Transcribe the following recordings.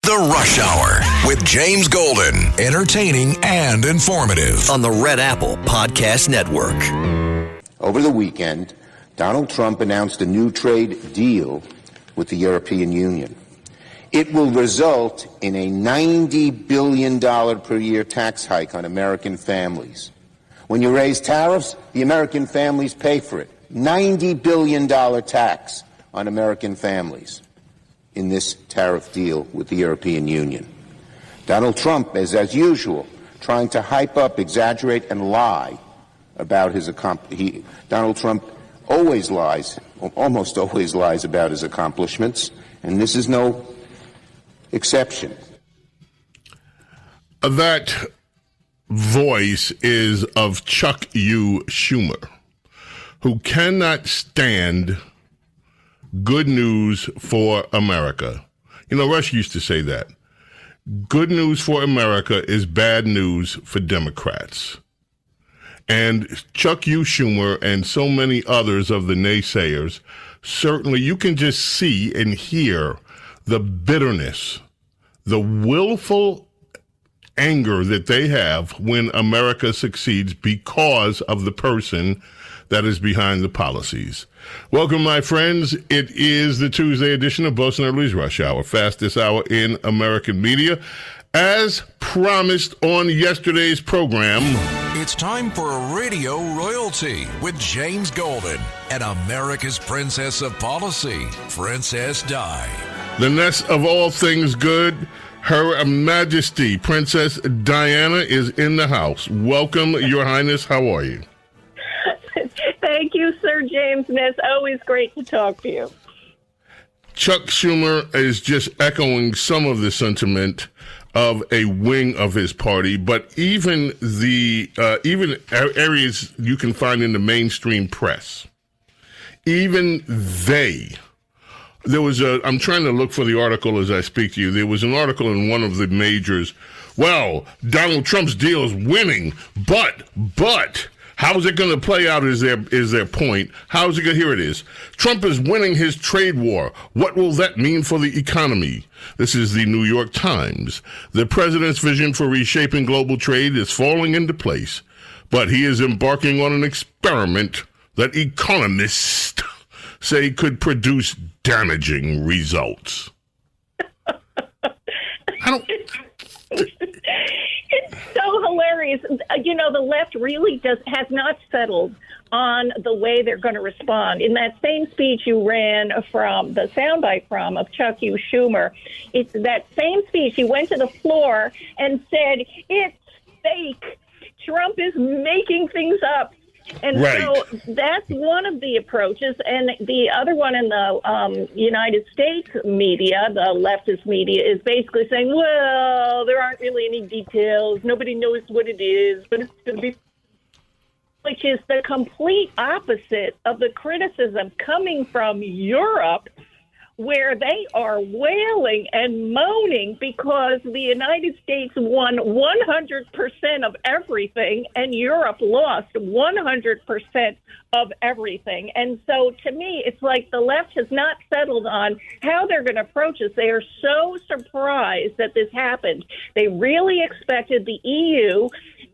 The Rush Hour with James Golden. Entertaining and informative on the Red Apple Podcast Network. Over the weekend, Donald Trump announced a new trade deal with the European Union. It will result in a $90 billion per year tax hike on American families. When you raise tariffs, the American families pay for it. $90 billion tax on American families in this tariff deal with the European Union. Donald Trump is, as usual, trying to hype up, exaggerate, and lie about his accomplishments. Donald Trump always lies, almost always lies about his accomplishments, and this is no exception. That voice is of Chuck U. Schumer, who cannot stand good news for America. You know, Rush used to say that. Good news for America is bad news for Democrats. And Chuck U. Schumer and so many others of the naysayers, certainly you can just see and hear the bitterness, the willful anger that they have when America succeeds because of the person that is behind the policies. Welcome, my friends. It is the Tuesday edition of Bo Snerdley's Rush Hour, fastest hour in American media. As promised on yesterday's program, it's time for Radio Royalty with James Golden and America's Princess of Policy, Princess Di. The nest of all things good, Her Majesty Princess Diana is in the house. Welcome, Your Highness. How are you? Thank you, Sir James Ness. Always great to talk to you. Chuck Schumer is just echoing some of the sentiment of a wing of his party, but even the areas you can find in the mainstream press, even I'm trying to look for the article as I speak to you. There was an article in one of the majors. Well, Donald Trump's deal is winning, but how's it going to play out is their point. How's it going? Here it is. Trump is winning his trade war. What will that mean for the economy? This is the New York Times. The president's vision for reshaping global trade is falling into place, but he is embarking on an experiment that economists say could produce damaging results. It's so hilarious. You know, the left really has not settled on the way they're going to respond. In that same speech you ran from, the soundbite from, of Chuck U. Schumer, it's that same speech. He went to the floor and said, it's fake. Trump is making things up. And right. So that's one of the approaches. And the other one in the United States media, the leftist media, is basically saying, well, there aren't really any details. Nobody knows what it is, but it's going to be, which is the complete opposite of the criticism coming from Europe, where they are wailing and moaning because the United States won 100% of everything and Europe lost 100% of everything. And so to me, it's like the left has not settled on how they're going to approach this. They are so surprised that this happened. They really expected the EU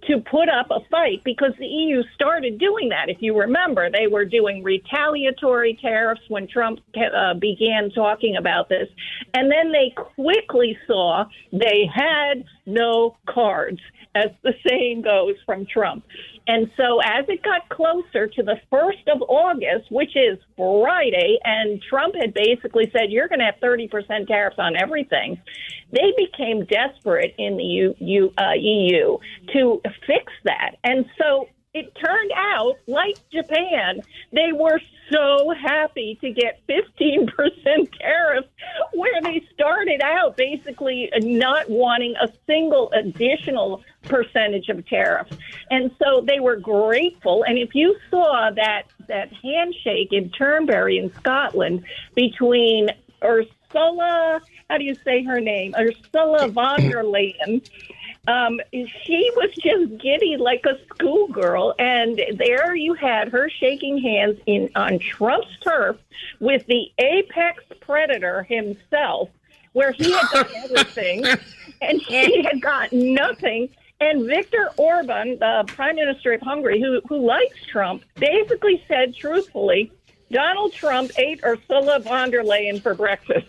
to put up a fight because the EU started doing that. If you remember, they were doing retaliatory tariffs when Trump began talking about this. And then they quickly saw they had no cards, as the saying goes from Trump. And so as it got closer to the 1st of August, which is Friday, and Trump had basically said, you're going to have 30% tariffs on everything, they became desperate in the EU to fix that. And so it turned out, like Japan, they were so happy to get 15% tariffs, where they started out basically not wanting a single additional percentage of tariffs. And so they were grateful. And if you saw that handshake in Turnberry in Scotland between Ursula, how do you say her name? Ursula von der Leyen. She was just giddy like a schoolgirl, and there you had her shaking hands on Trump's turf with the apex predator himself, where he had done everything and she had gotten nothing. And Viktor Orban, the prime minister of Hungary, who likes Trump, basically said truthfully, Donald Trump ate Ursula von der Leyen for breakfast.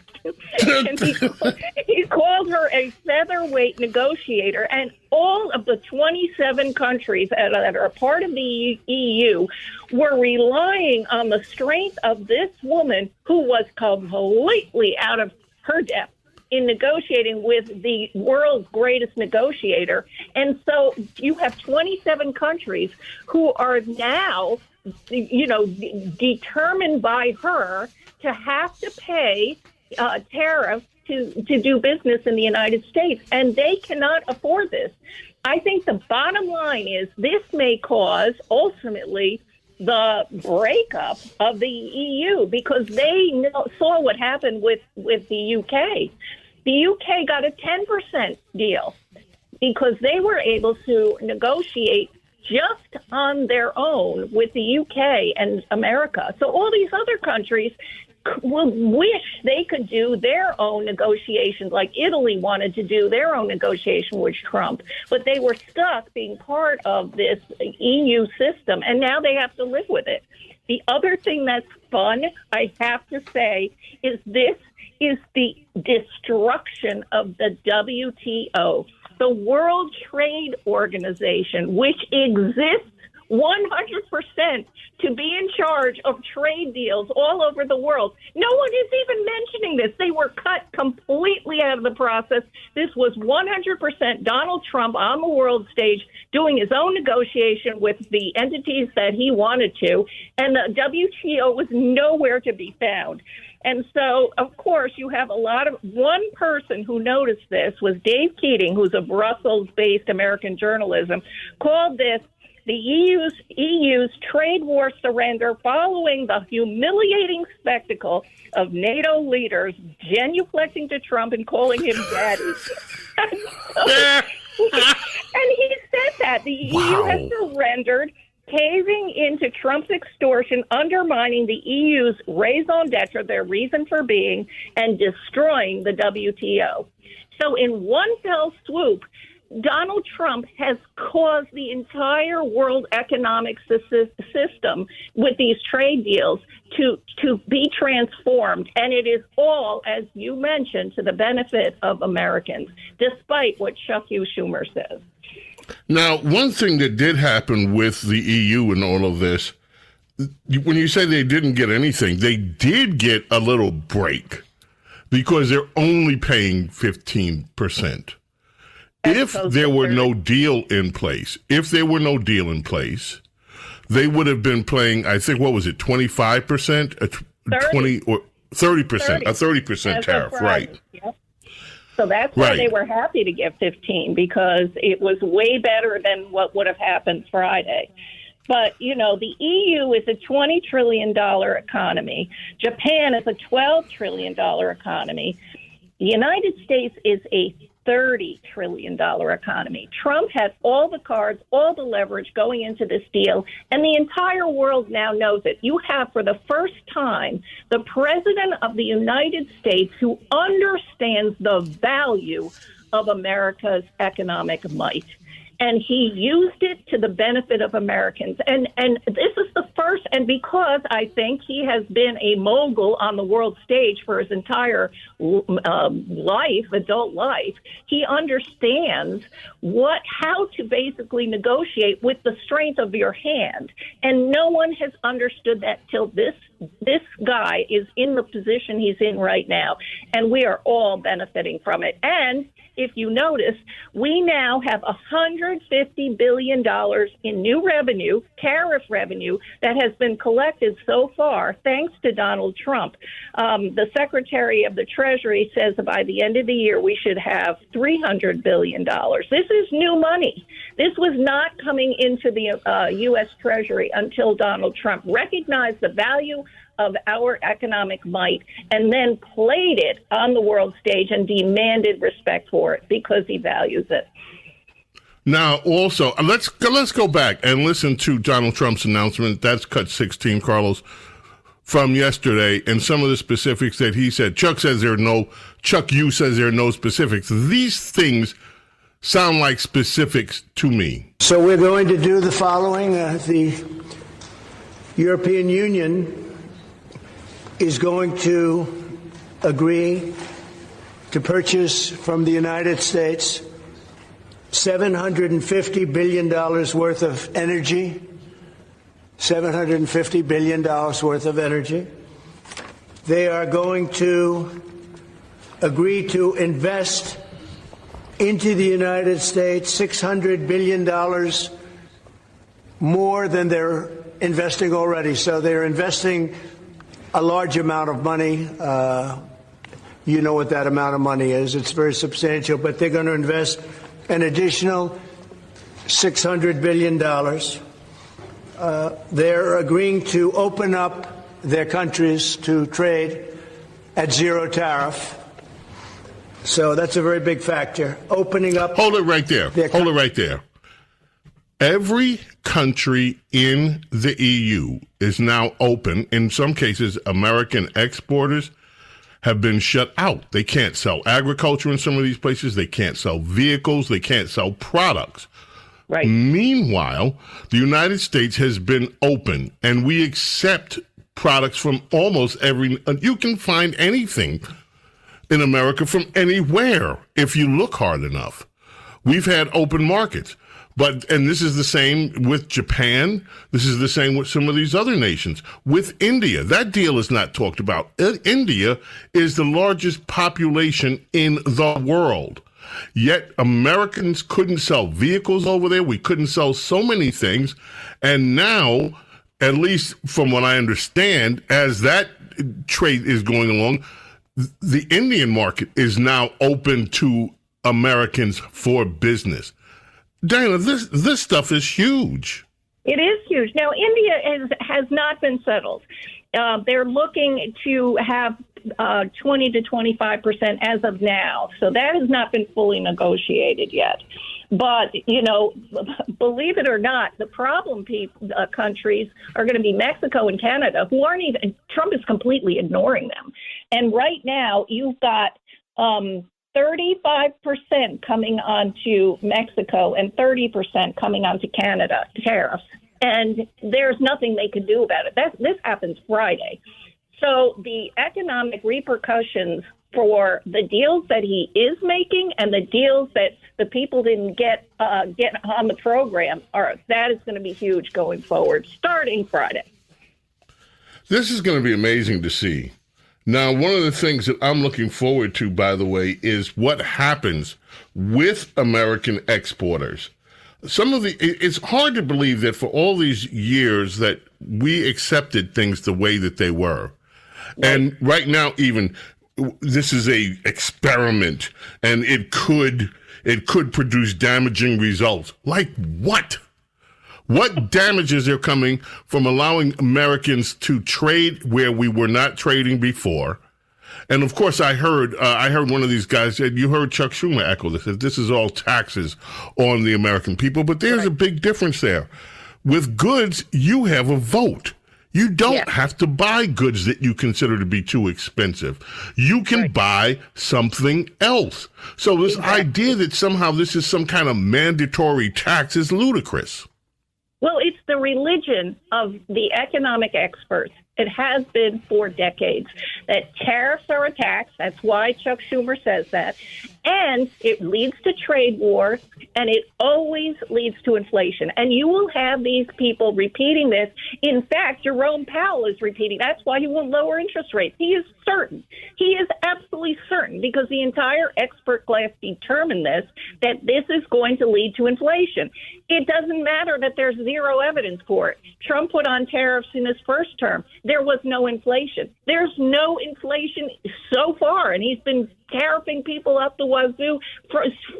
And he called her a featherweight negotiator. And all of the 27 countries that are part of the EU were relying on the strength of this woman who was completely out of her depth in negotiating with the world's greatest negotiator. And so you have 27 countries who are now, determined by her to have to pay tariffs to do business in the United States. And they cannot afford this. I think the bottom line is this may cause, ultimately, the breakup of the EU, because they saw what happened with the UK. The UK got a 10% deal because they were able to negotiate just on their own with the UK and America. So all these other countries will wish they could do their own negotiations, like Italy wanted to do their own negotiation with Trump, but they were stuck being part of this EU system, and now they have to live with it. The other thing that's fun, I have to say, is this is the destruction of the WTO, the World Trade Organization, which exists 100% to be in charge of trade deals all over the world. No one is even mentioning this. They were cut completely out of the process. This was 100% Donald Trump on the world stage doing his own negotiation with the entities that he wanted to, and the WTO was nowhere to be found. And so, of course, you have one person who noticed this was Dave Keating, who's a Brussels-based American journalism, called this the EU's trade war surrender following the humiliating spectacle of NATO leaders genuflecting to Trump and calling him daddy. And he said that the EU has surrendered, caving into Trump's extortion, undermining the EU's raison d'etre, their reason for being, and destroying the WTO. So in one fell swoop, Donald Trump has caused the entire world economic system with these trade deals to be transformed. And it is all, as you mentioned, to the benefit of Americans, despite what Chuck Schumer says. Now, one thing that did happen with the EU and all of this, when you say they didn't get anything, they did get a little break because they're only paying 15%. If there were no deal in place, they would have been paying, I think, 25%, 20 or 30%, a 30% tariff, right? Yep. So that's why they were happy to give 15, because it was way better than what would have happened Friday. But, the EU is a $20 trillion economy. Japan is a $12 trillion economy. The United States is a $30 trillion economy. Trump has all the cards, all the leverage going into this deal, and the entire world now knows it. You have, for the first time, the president of the United States who understands the value of America's economic might. And he used it to the benefit of Americans. And this is the first, and because I think he has been a mogul on the world stage for his entire adult life, he understands how to basically negotiate with the strength of your hand. And no one has understood that till this guy is in the position he's in right now. And we are all benefiting from it. And if you notice, we now have $150 billion in new revenue, tariff revenue, that has been collected so far, thanks to Donald Trump. The Secretary of the Treasury says by the end of the year, we should have $300 billion. This is new money. This was not coming into the U.S. Treasury until Donald Trump recognized the value of our economic might and then played it on the world stage and demanded respect for it because he values it. Now, also, let's go back and listen to Donald Trump's announcement. That's cut 16, Carlos. from yesterday and some of the specifics that he said. Chuck says Chuck Yu says there are no specifics. These things sound like specifics to me. So we're going to do the following. The European Union is going to agree to purchase from the United States $750 billion worth of energy. $750 billion worth of energy. They are going to agree to invest into the United States $600 billion more than they're investing already. So they're investing a large amount of money. You know what that amount of money is. It's very substantial, but they're going to invest an additional $600 billion. They're agreeing to open up their countries to trade at zero tariff. So that's a very big factor. Opening up. Hold it right there. Hold it right there. Every country in the EU is now open. In some cases, American exporters have been shut out. They can't sell agriculture in some of these places. They can't sell vehicles. They can't sell products. Right. Meanwhile, the United States has been open, and we accept products from almost every. You can find anything in America from anywhere if you look hard enough. We've had open markets, and this is the same with Japan. This is the same with some of these other nations. With India, that deal is not talked about. India is the largest population in the world. Yet Americans couldn't sell vehicles over there. We couldn't sell so many things. And now, at least from what I understand, as that trade is going along, the Indian market is now open to Americans for business. Diana, this stuff is huge. It is huge. Now, India has not been settled. They're looking to have 20 to 25% as of now. So that has not been fully negotiated yet. But, believe it or not, the problem countries are going to be Mexico and Canada, who aren't even, Trump is completely ignoring them. And right now, you've got 35% coming onto Mexico and 30% coming onto Canada, tariffs. And there's nothing they can do about it. This happens Friday. So the economic repercussions for the deals that he is making and the deals that the people didn't get on the program that is going to be huge going forward, starting Friday. This is going to be amazing to see. Now, one of the things that I'm looking forward to, by the way, is what happens with American exporters. It's hard to believe that for all these years that we accepted things the way that they were. Right. And right now, even this is a experiment, and it could produce damaging results. Like what? What damages are coming from allowing Americans to trade where we were not trading before? And of course, I heard one of these guys said, you heard Chuck Schumer echo this, that this is all taxes on the American people. But there's a big difference there. With goods, you have a vote. You don't have to buy goods that you consider to be too expensive. You can buy something else. So this idea that somehow this is some kind of mandatory tax is ludicrous. Well, it's the religion of the economic experts. It has been for decades that tariffs are a tax. That's why Chuck Schumer says that. And it leads to trade wars, and it always leads to inflation. And you will have these people repeating this. In fact, Jerome Powell is repeating. That's why he won't lower interest rates. He is certain. He is absolutely certain, because the entire expert class determined this, that this is going to lead to inflation. It doesn't matter that there's zero evidence for it. Trump put on tariffs in his first term. There was no inflation. There's no inflation so far, and he's been tariffing people up the wazoo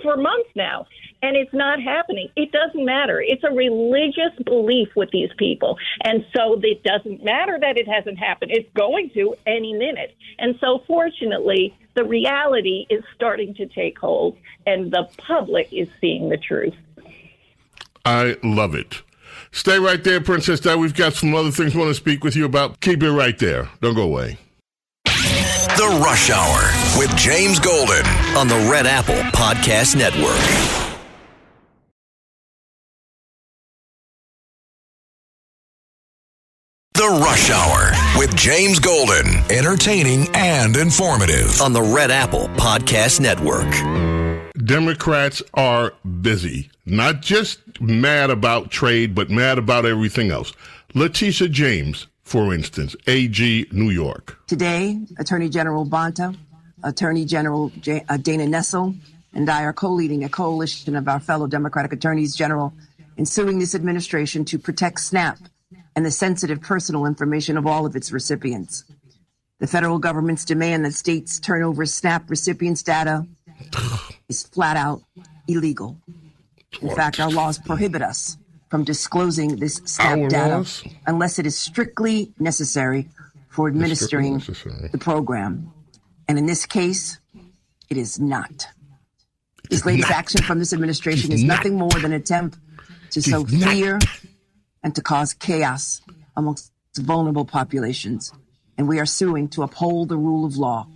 for months now, and it's not happening. It doesn't matter. It's a religious belief with these people, and so it doesn't matter that it hasn't happened. It's going to any minute. And so fortunately, the reality is starting to take hold, and the public is seeing the truth. I love it. Stay right there, Princess Di. We've got some other things we want to speak with you about. Keep it right there. Don't go away. The Rush Hour with James Golden on the Red Apple Podcast Network. The Rush Hour with James Golden. Entertaining and informative on the Red Apple Podcast Network. Democrats are busy. Not just mad about trade, but mad about everything else. Letitia James, for instance, AG, New York. Today, Attorney General Bonta, Attorney General Dana Nessel, and I are co-leading a coalition of our fellow Democratic attorneys general in suing this administration to protect SNAP and the sensitive personal information of all of its recipients. The federal government's demand that states turn over SNAP recipients' data is flat out illegal. In fact, our laws prohibit us from disclosing this SNAP data unless it is strictly necessary for administering the program. And in this case, it is not. This latest action from this administration is nothing more than an attempt to sow fear and to cause chaos amongst vulnerable populations. And we are suing to uphold the rule of law,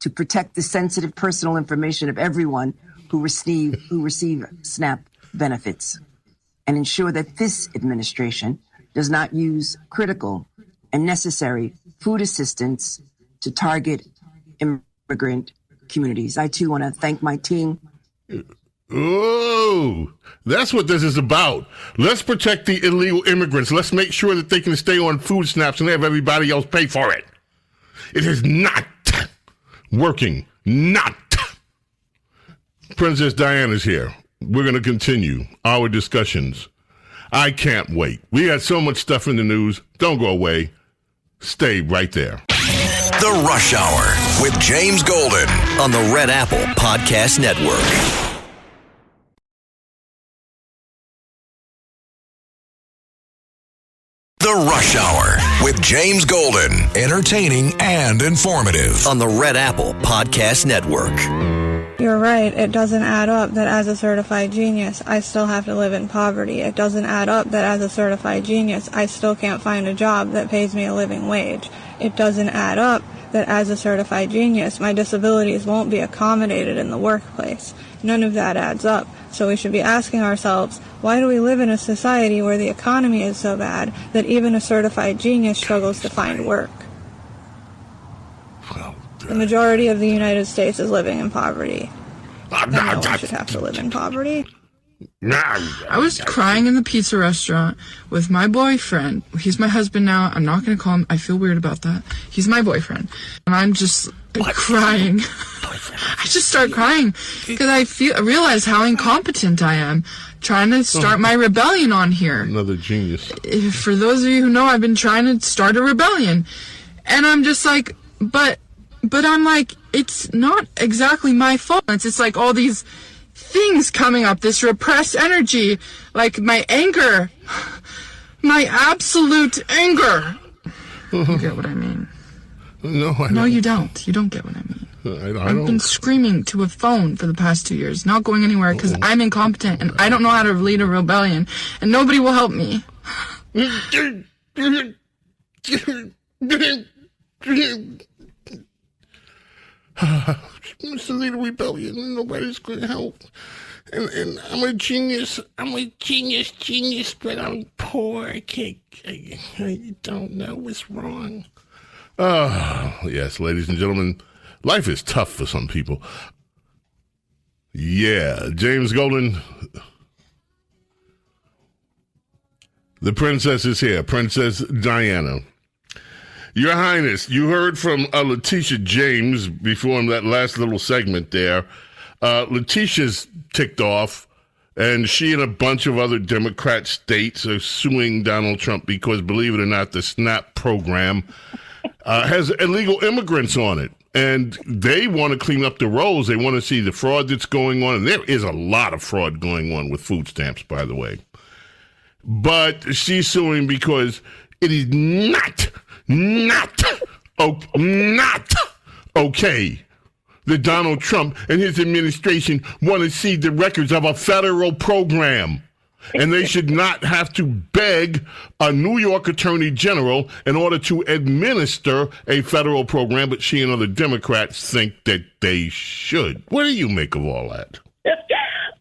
to protect the sensitive personal information of everyone who receive SNAP benefits, and ensure that this administration does not use critical and necessary food assistance to target immigrant communities. I, too, want to thank my team. Oh, that's what this is about. Let's protect the illegal immigrants. Let's make sure that they can stay on food stamps and have everybody else pay for it. It is not working. Not. Princess Diana's here. We're going to continue our discussions. I can't wait. We got so much stuff in the news. Don't go away. Stay right there. The Rush Hour with James Golden on the Red Apple Podcast Network. The Rush Hour with James Golden. Entertaining and informative on the Red Apple Podcast Network. You're right. It doesn't add up that as a certified genius, I still have to live in poverty. It doesn't add up that as a certified genius, I still can't find a job that pays me a living wage. It doesn't add up that as a certified genius, my disabilities won't be accommodated in the workplace. None of that adds up. So we should be asking ourselves, why do we live in a society where the economy is so bad that even a certified genius struggles to find work? The majority of the United States is living in poverty. And no one should have to live in poverty. I was crying in the pizza restaurant with my boyfriend. He's my husband now. I'm not going to call him. I feel weird about that. He's my boyfriend. And I'm just crying. I just start crying because I realize how incompetent I am trying to start my rebellion on here. Another genius. For those of you who know, I've been trying to start a rebellion. And I'm just like, but I'm like, it's not exactly my fault. It's like all these things coming up, this repressed energy, like my anger, my absolute anger. You get what I mean? No, I don't. No, you don't. You don't get what I mean. I've been screaming to a phone for the past 2 years, not going anywhere because I'm incompetent and I don't know how to lead a rebellion, and nobody will help me. It's a little rebellion. Nobody's going to help. And I'm a genius. I'm a genius, but I'm poor. I don't know what's wrong. Oh, yes, ladies and gentlemen, life is tough for some people. Yeah, James Golden. The princess is here, Princess Diana. Your Highness, you heard from Letitia James before in that last little segment there. Letitia's ticked off, and she and a bunch of other Democrat states are suing Donald Trump because, believe it or not, the SNAP program has illegal immigrants on it. And they want to clean up the rolls. They want to see the fraud that's going on. And there is a lot of fraud going on with food stamps, by the way. But she's suing because it is not okay that Donald Trump and his administration want to see the records of a federal program. And they should not have to beg a New York attorney general in order to administer a federal program, but she and other Democrats think that they should. What do you make of all that?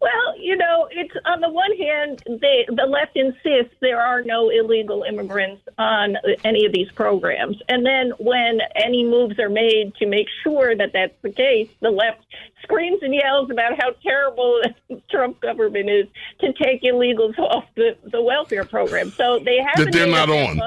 Well, it's on the one hand, the left insists there are no illegal immigrants on any of these programs. And then when any moves are made to make sure that that's the case, the left screams and yells about how terrible the Trump government is to take illegals off the welfare program. So they haven't. That they're not on.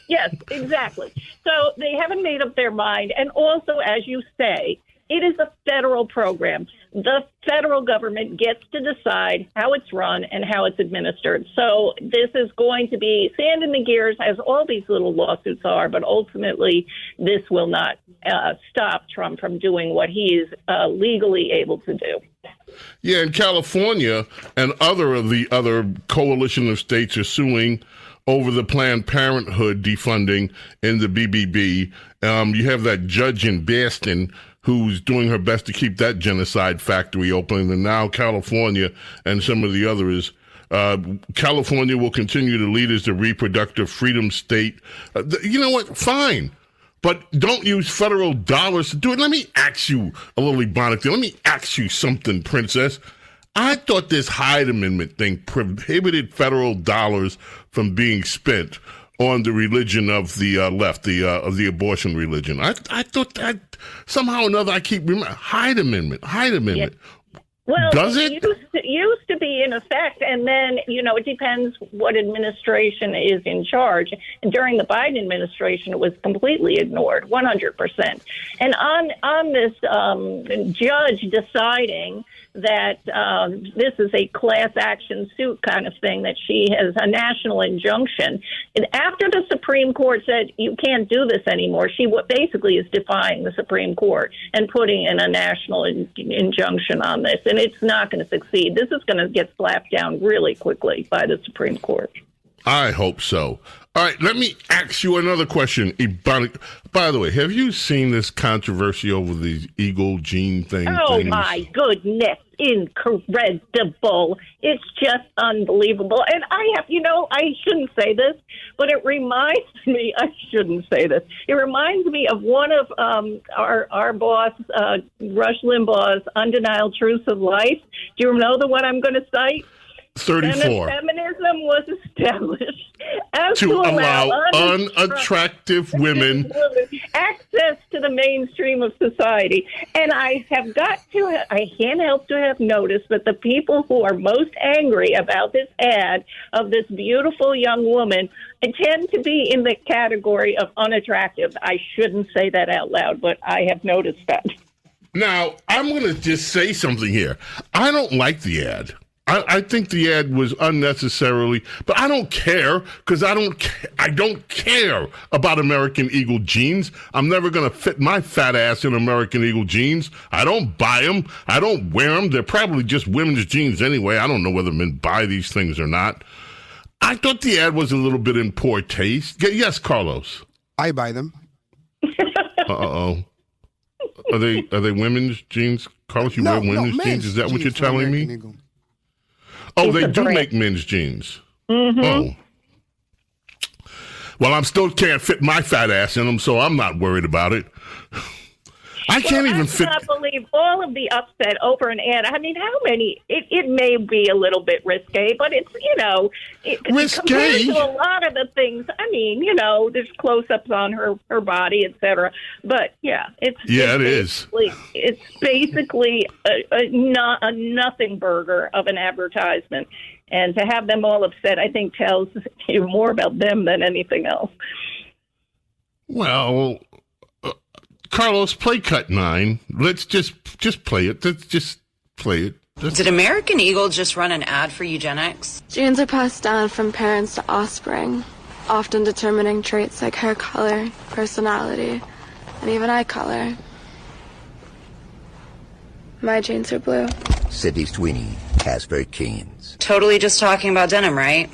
Yes, exactly. So they haven't made up their mind. And also, as you say, it is a federal program. The federal government gets to decide how it's run and how it's administered. So this is going to be sand in the gears, as all these little lawsuits are, but ultimately this will not stop Trump from doing what he is legally able to do. Yeah, in California and other of the other coalition of states are suing over the Planned Parenthood defunding in the BBB. You have that judge in Boston who's doing her best to keep that genocide factory open, and now California and some of the others. California will continue to lead as the reproductive freedom state. You know what? Fine. But don't use federal dollars to do it. Let me ask you a little Ebonic. Let me ask you something, Princess. I thought this Hyde Amendment thing prohibited federal dollars from being spent on the religion of the left, of the abortion religion. I thought that somehow or another I keep remembering. Hyde Amendment. Yep. Well, does it? Used to be in effect, and then, it depends what administration is in charge. And during the Biden administration, it was completely ignored, 100%. And on this judge deciding that this is a class action suit kind of thing, that she has a national injunction. And after the Supreme Court said you can't do this anymore, she basically is defying the Supreme Court and putting in a national injunction on this. And it's not going to succeed. This is going to get slapped down really quickly by the Supreme Court. I hope so. All right, let me ask you another question, Ebonic. By the way, have you seen this controversy over these Eagle gene things? Oh, my goodness. Incredible. It's just unbelievable. And I shouldn't say this, but it reminds me, It reminds me of one of our boss, Rush Limbaugh's Undeniable Truths of Life. Do you know the one I'm going to cite? 34. Feminism was established to allow unattractive women access to the mainstream of society. And I can't help to have noticed that the people who are most angry about this ad of this beautiful young woman tend to be in the category of unattractive. I shouldn't say that out loud, but I have noticed that. Now, I'm going to just say something here. I don't like the ad. I think the ad was unnecessarily, but I don't care because I don't care about American Eagle jeans. I'm never going to fit my fat ass in American Eagle jeans. I don't buy them. I don't wear them. They're probably just women's jeans anyway. I don't know whether men buy these things or not. I thought the ad was a little bit in poor taste. Yes, Carlos. I buy them. Uh-oh. Are they women's jeans? Carlos, you wear women's jeans? Is that what you're telling me? Eagle. Oh, they do make men's jeans. Mm-hmm. Oh. Well, I still can't fit my fat ass in them, so I'm not worried about it. I cannot believe all of the upset over an ad. I mean, how many? It may be a little bit risque, but it's, risque compared to a lot of the things. I mean, there's close-ups on her body, etc. But it is. It's basically a nothing burger of an advertisement, and to have them all upset, I think, tells you more about them than anything else. Well. Carlos, play cut 9. Let's just play it. Let's just play it. Did American Eagle just run an ad for eugenics? Genes are passed down from parents to offspring, often determining traits like hair color, personality, and even eye color. My genes are blue. Sydney Sweeney, Casper Keynes. Totally just talking about denim, right?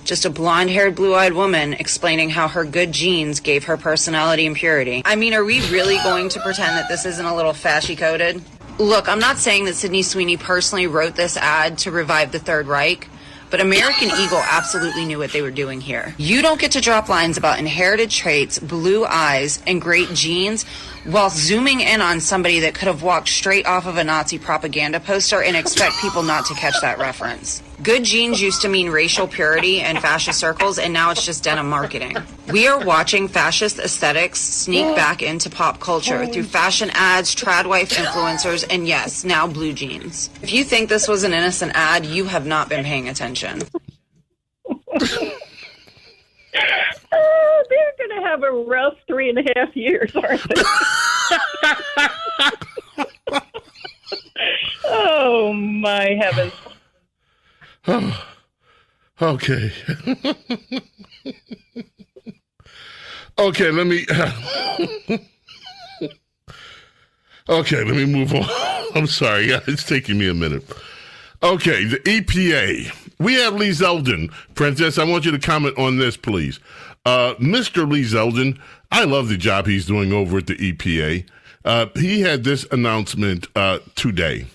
Just a blonde-haired, blue-eyed woman explaining how her good genes gave her personality and purity. I mean, are we really going to pretend that this isn't a little fashy-coded? Look, I'm not saying that Sydney Sweeney personally wrote this ad to revive the Third Reich, But American Eagle absolutely knew what they were doing here. You don't get to drop lines about inherited traits, blue eyes, and great genes while zooming in on somebody that could have walked straight off of a Nazi propaganda poster and expect people not to catch that reference. Good genes used to mean racial purity in fascist circles, and now it's just denim marketing. We are watching fascist aesthetics sneak back into pop culture through fashion ads, trad wife influencers, and yes, now blue jeans. If you think this was an innocent ad, you have not been paying attention. They're going to have a rough 3.5 years, aren't they? Oh, my heavens. Oh, okay. Okay, let me move on. I'm sorry, it's taking me a minute. Okay, the EPA. We have Lee Zeldin. Princess, I want you to comment on this, please. Mr. Lee Zeldin, I love the job he's doing over at the EPA. He had this announcement today.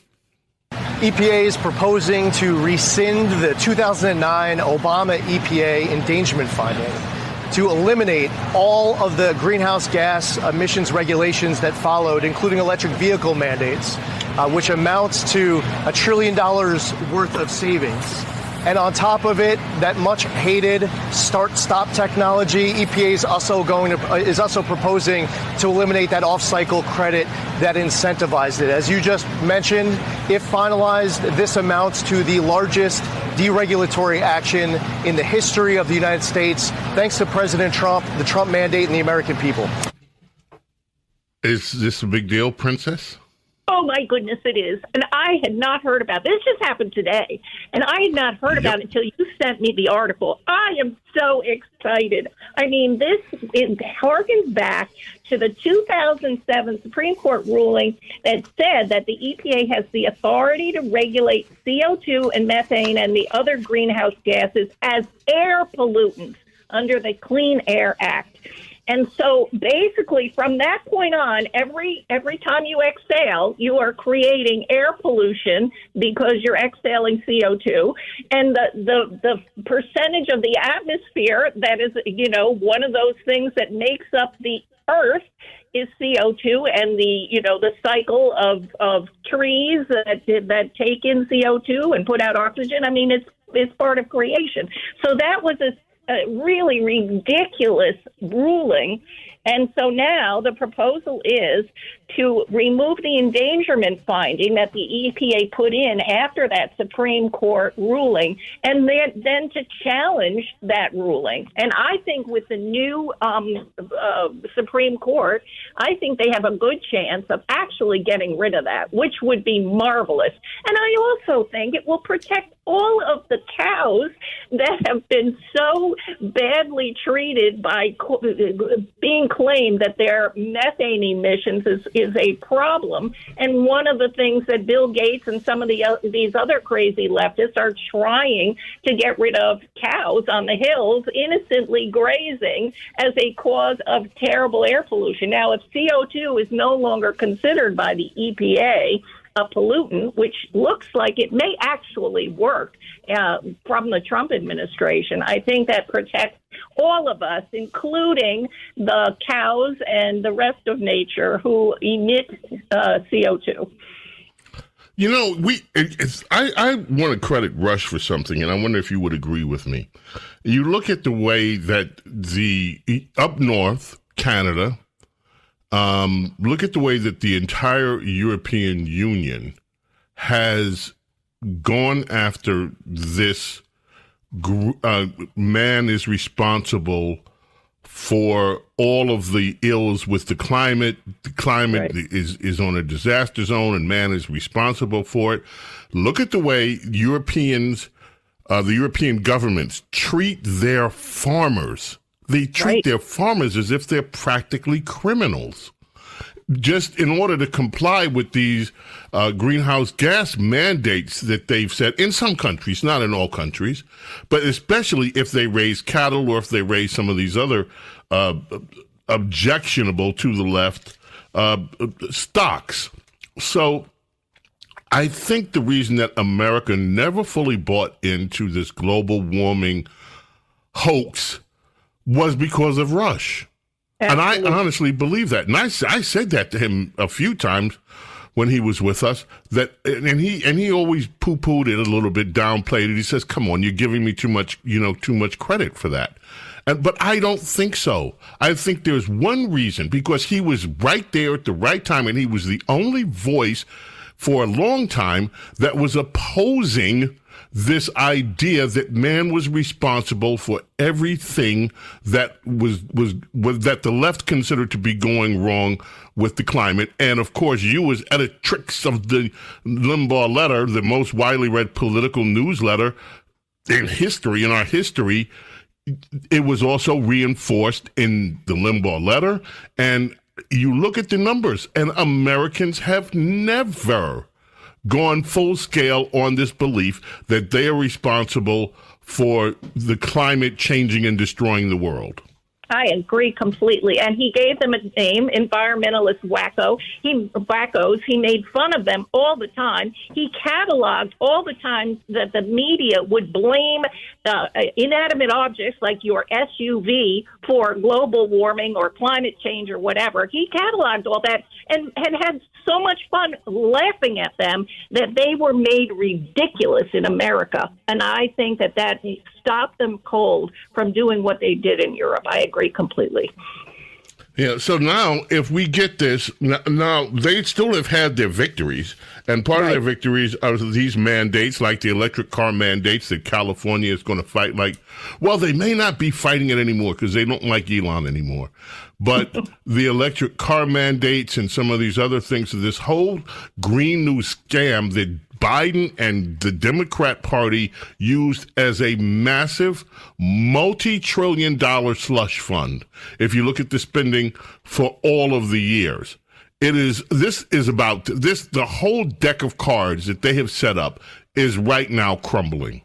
EPA is proposing to rescind the 2009 Obama EPA endangerment finding to eliminate all of the greenhouse gas emissions regulations that followed, including electric vehicle mandates, which amounts to $1 trillion worth of savings. And on top of it, that much hated start-stop technology, EPA is also proposing to eliminate that off-cycle credit that incentivized it. As you just mentioned, if finalized, this amounts to the largest deregulatory action in the history of the United States, thanks to President Trump, the Trump mandate, and the American people. Is this a big deal, Princess? Oh, my goodness, it is. And I had not heard about this. This just happened today. And I had not heard about it until you sent me the article. I am so excited. I mean, it harkens back to the 2007 Supreme Court ruling that said that the EPA has the authority to regulate CO2 and methane and the other greenhouse gases as air pollutants under the Clean Air Act. And so basically from that point on, every time you exhale, you are creating air pollution because you're exhaling CO2. And the percentage of the atmosphere that is, one of those things that makes up the Earth is CO2, and the cycle of trees that take in CO2 and put out oxygen. I mean, it's part of creation. So that was a really ridiculous ruling. And so now the proposal is to remove the endangerment finding that the EPA put in after that Supreme Court ruling, and then to challenge that ruling. And I think with the new Supreme Court, I think they have a good chance of actually getting rid of that, which would be marvelous. And I also think it will protect all of the cows that have been so badly treated by being claimed that their methane emissions is a problem. And one of the things that Bill Gates and some of these other crazy leftists are trying to get rid of cows on the hills innocently grazing as a cause of terrible air pollution. Now, if CO2 is no longer considered by the EPA a pollutant, which looks like it may actually work from the Trump administration, I think that protects all of us, including the cows and the rest of nature who emit CO2. I want to credit Rush for something, and I wonder if you would agree with me. You look at the way that up north, Canada, look at the way that the entire European Union has gone after this man is responsible for all of the ills with the climate. The climate is on a disaster zone, and man is responsible for it. Look at the way the European governments treat their farmers. They treat their farmers as if they're practically criminals, just in order to comply with these greenhouse gas mandates that they've set in some countries, not in all countries, but especially if they raise cattle or if they raise some of these other objectionable to the left stocks. So I think the reason that America never fully bought into this global warming hoax was because of Rush. Absolutely. And I honestly believe that. And I said that to him a few times when he was with us, and he always poo-pooed it a little bit, downplayed it. He says, come on, you're giving me too much credit for that. But I don't think so. I think there's one reason, because he was right there at the right time, and he was the only voice for a long time that was opposing this idea that man was responsible for everything that was that the left considered to be going wrong with the climate. And of course, you as editrix of the Limbaugh Letter, the most widely read political newsletter in history, in our history, it was also reinforced in the Limbaugh Letter. And you look at the numbers, and Americans have never gone full scale on this belief that they are responsible for the climate changing and destroying the world. I agree completely. And he gave them a name, environmentalist wackos. He made fun of them all the time. He cataloged all the time that the media would blame inanimate objects like your SUV for global warming or climate change or whatever. He cataloged all that and had so much fun laughing at them that they were made ridiculous in America. And I think that stopped them cold from doing what they did in Europe. I agree completely. Yeah, so now if we get this, now they still have had their victories, and part of their victories are these mandates, like the electric car mandates that California is going to fight. Like, well, they may not be fighting it anymore because they don't like Elon anymore, but the electric car mandates and some of these other things, so this whole Green New scam that Biden and the Democrat Party used as a massive multi-trillion-dollar slush fund. If you look at the spending for all of the years, the whole deck of cards that they have set up is right now crumbling.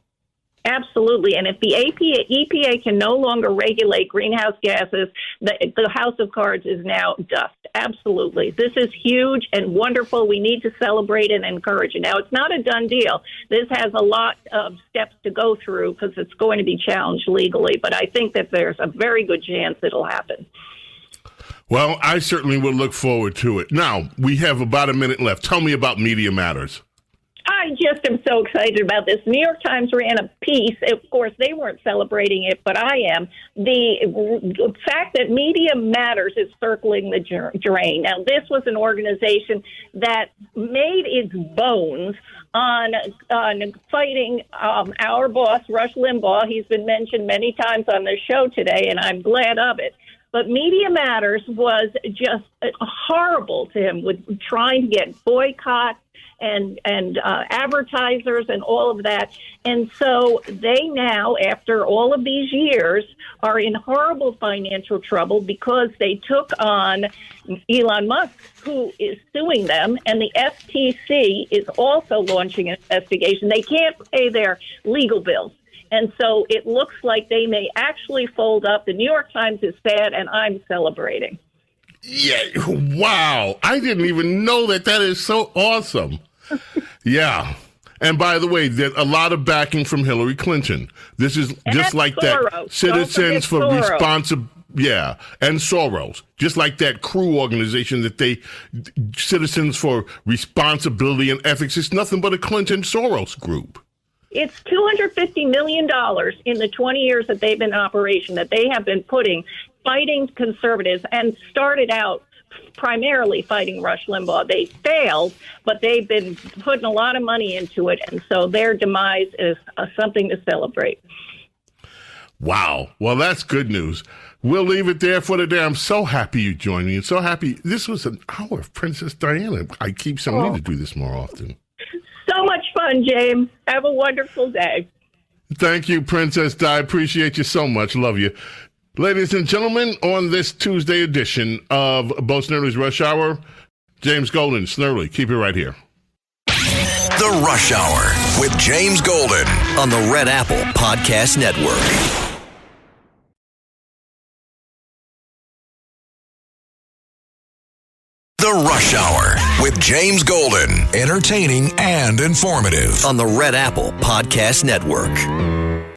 Absolutely. And if the EPA can no longer regulate greenhouse gases, the house of cards is now dust. Absolutely. This is huge and wonderful. We need to celebrate and encourage it. Now, it's not a done deal. This has a lot of steps to go through because it's going to be challenged legally. But I think that there's a very good chance it'll happen. Well, I certainly will look forward to it. Now, we have about a minute left. Tell me about Media Matters. I just am so excited about this. New York Times ran a piece. Of course, they weren't celebrating it, but I am. The fact that Media Matters is circling the drain. Now, this was an organization that made its bones on fighting our boss, Rush Limbaugh. He's been mentioned many times on this show today, and I'm glad of it. But Media Matters was just horrible to him with trying to get boycotts and advertisers and all of that. And so they now, after all of these years, are in horrible financial trouble because they took on Elon Musk, who is suing them, and the FTC is also launching an investigation. They can't pay their legal bills. And so it looks like they may actually fold up. The New York Times is sad, and I'm celebrating. Yeah, wow. I didn't even know that. That is so awesome. Yeah. And by the way, there's a lot of backing from Hillary Clinton. This is just like Soros. That. Citizens for Responsibility. Yeah, and Soros, just like that crew organization Citizens for Responsibility and Ethics. It's nothing but a Clinton-Soros group. It's $250 million in the 20 years that they've been in operation that they have been fighting conservatives, and started out primarily fighting Rush Limbaugh. They failed, but they've been putting a lot of money into it, and so their demise is something to celebrate. Wow. Well, that's good news. We'll leave it there for today. I'm so happy you joined me, and so happy. This was an hour of Princess Diana. I keep saying to do this more often. So much fun, James. Have a wonderful day. Thank you, Princess Di. Appreciate you so much. Love you. Ladies and gentlemen, on this Tuesday edition of Bo Snerdley's Rush Hour, James Golden, Snerdley. Keep it right here. The Rush Hour with James Golden on the Red Apple Podcast Network. The Rush Hour with James Golden. Entertaining and informative. On the Red Apple Podcast Network.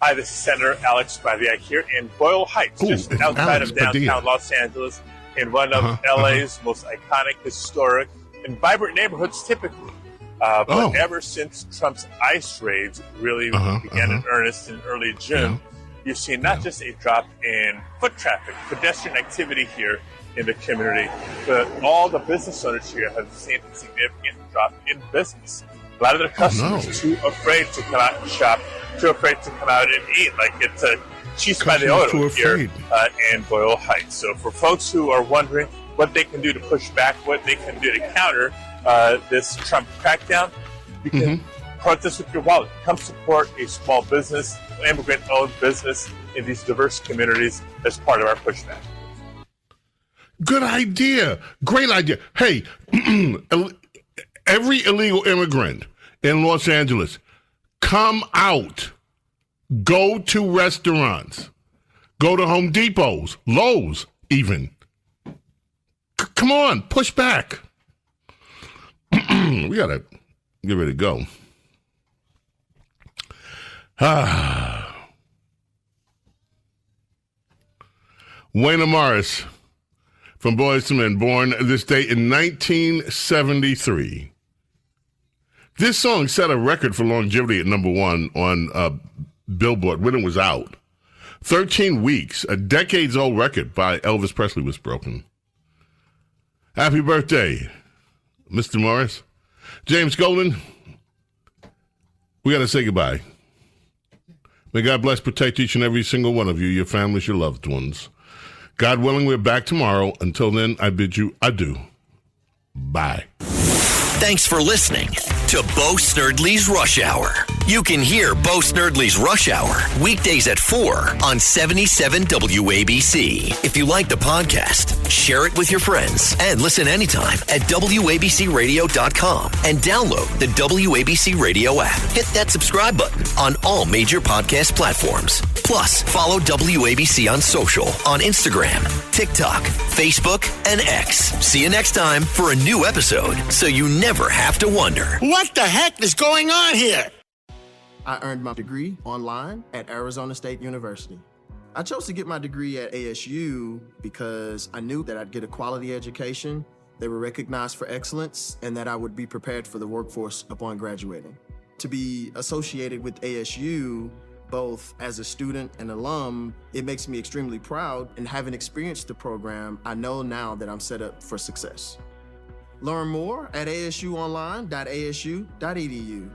Hi, this is Senator Alex Padilla here in Boyle Heights, just outside of downtown Los Angeles, in one of LA's most iconic, historic, and vibrant neighborhoods typically. But ever since Trump's ICE raids really began in earnest in early June, you've seen not just a drop in foot traffic, pedestrian activity here in the community, but all the business owners here have seen a significant drop in business. A lot of their customers too afraid to come out and shop, too afraid to come out and eat. Like it's a cheese by the auto here in Boyle Heights. So for folks who are wondering what they can do to push back, what they can do to counter this Trump crackdown, you can protest with your wallet. Come support a small business, immigrant-owned business in these diverse communities as part of our pushback. Good idea. Great idea. Hey, every illegal immigrant in Los Angeles, come out. Go to restaurants. Go to Home Depots, Lowe's even. Come on, push back. We got to get ready to go. Wayne Morris from Boyz II Men, born this day in 1973. This song set a record for longevity at number one on Billboard when it was out. 13 weeks, a decades-old record by Elvis Presley was broken. Happy birthday, Mr. Morris. James Golden, we got to say goodbye. May God bless, protect each and every single one of you, your families, your loved ones. God willing, we're back tomorrow. Until then, I bid you adieu. Bye. Thanks for listening to Bo Snerdley's Rush Hour. You can hear Bo Snerdley's Rush Hour weekdays at 4 on 77 WABC. If you like the podcast, share it with your friends and listen anytime at WABCRadio.com and download the WABC Radio app. Hit that subscribe button on all major podcast platforms. Plus, follow WABC on social on Instagram, TikTok, Facebook, and X. See you next time for a new episode so you never have to wonder, what the heck is going on here? I earned my degree online at Arizona State University. I chose to get my degree at ASU because I knew that I'd get a quality education, they were recognized for excellence, and that I would be prepared for the workforce upon graduating. To be associated with ASU, both as a student and alum, it makes me extremely proud, and having experienced the program, I know now that I'm set up for success. Learn more at asuonline.asu.edu.